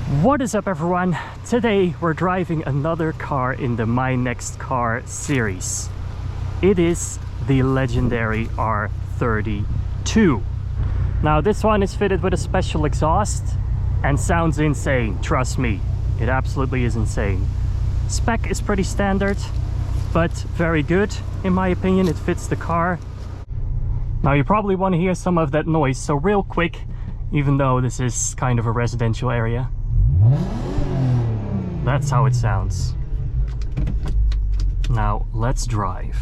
What is up, everyone? Today we're driving another car in the My Next Car series. It is the legendary R32. Now this one is fitted with a special exhaust and sounds insane, trust me. It absolutely is insane. Spec is pretty standard, but very good in my opinion. It fits the car. Now you probably want to hear some of that noise, so real quick, even though this is kind of a residential area. That's how it sounds. Now let's drive.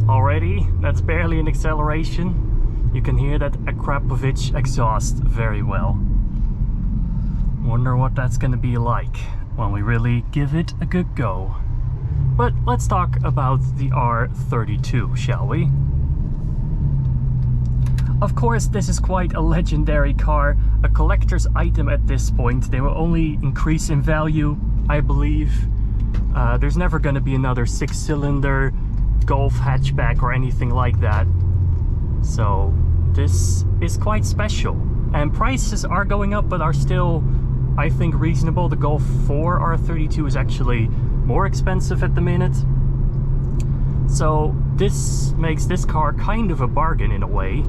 Already, that's barely an acceleration. You can hear that Akrapovic exhaust very well. Wonder what that's gonna be like when we really give it a good go. But let's talk about the R32, shall we? Of course, this is quite a legendary car, a collector's item at this point. They will only increase in value, I believe. There's never going to be another 6-cylinder Golf hatchback or anything like that. So this is quite special. And prices are going up, but are still, I think, reasonable. The Golf 4 R32 is actually more expensive at the minute. So this makes this car kind of a bargain in a way.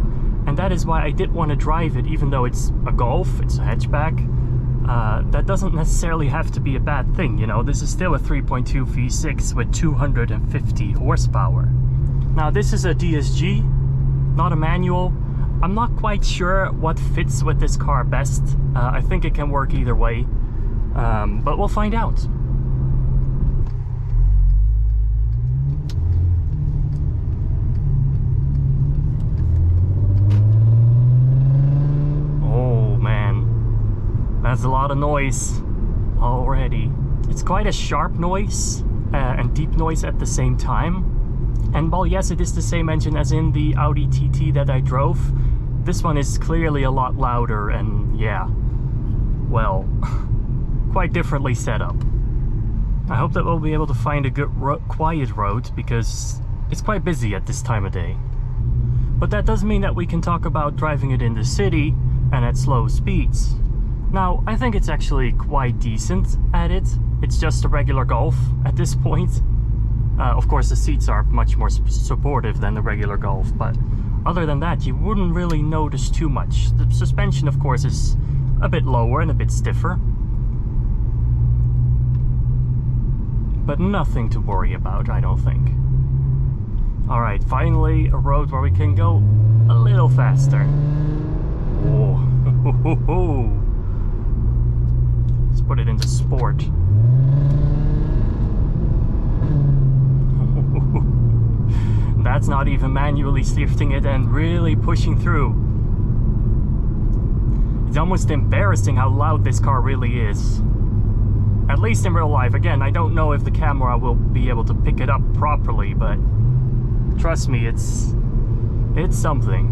And that is why I did want to drive it, even though it's a Golf, it's a hatchback. That doesn't necessarily have to be a bad thing, you know. This is still a 3.2 V6 with 250 horsepower. Now this is a DSG, not a manual. I'm not quite sure what fits with this car best. I think it can work either way, but we'll find out. That's a lot of noise already. It's quite a sharp noise and deep noise at the same time. And while yes, it is the same engine as in the Audi TT that I drove, this one is clearly a lot louder and yeah, well, quite differently set up. I hope that we'll be able to find a good quiet road because it's quite busy at this time of day. But that does mean that we can talk about driving it in the city and at slow speeds. Now, I think it's actually quite decent at it. It's just a regular Golf at this point. Of course, the seats are much more supportive than the regular Golf, but other than that, you wouldn't really notice too much. The suspension, of course, is a bit lower and a bit stiffer. But nothing to worry about, I don't think. Alright, finally a road where we can go a little faster. Whoa. Let's put it into sport. That's not even manually shifting it and really pushing through. It's almost embarrassing how loud this car really is. At least in real life. Again, I don't know if the camera will be able to pick it up properly, but trust me, it's something.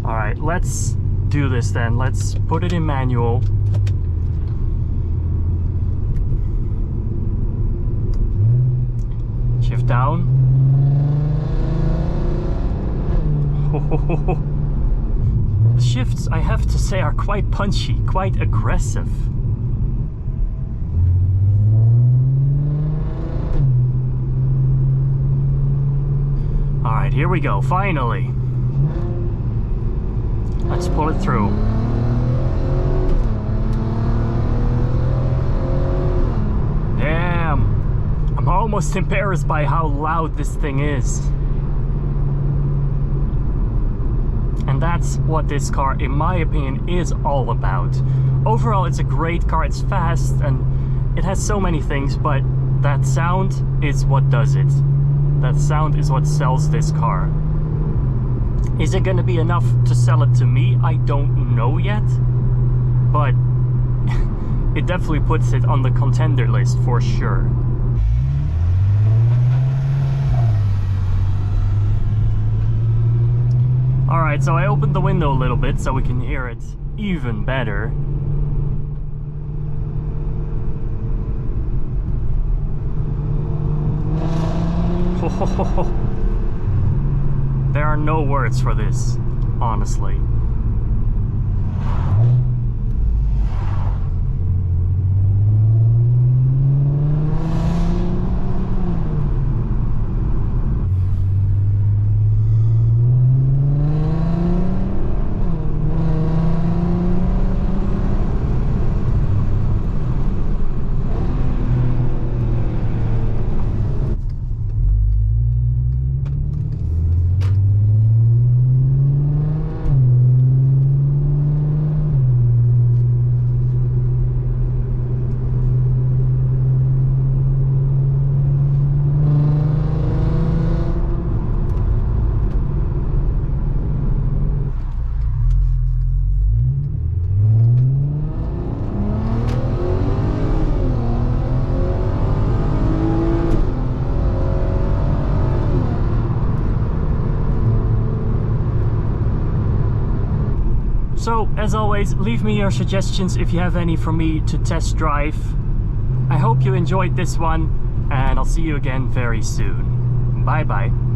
Alright, let's do this then. Let's put it in manual. Shift down. The shifts, I have to say, are quite punchy, quite aggressive. Alright, here we go, finally. Let's pull it through. Damn! I'm almost embarrassed by how loud this thing is. And that's what this car, in my opinion, is all about. Overall, it's a great car, it's fast, and it has so many things, but that sound is what does it. That sound is what sells this car. Is it going to be enough to sell it to me? I don't know yet, but it definitely puts it on the contender list for sure. Alright, so I opened the window a little bit so we can hear it even better. are no words for this, honestly. So, as always, leave me your suggestions if you have any for me to test drive. I hope you enjoyed this one, and I'll see you again very soon. Bye bye.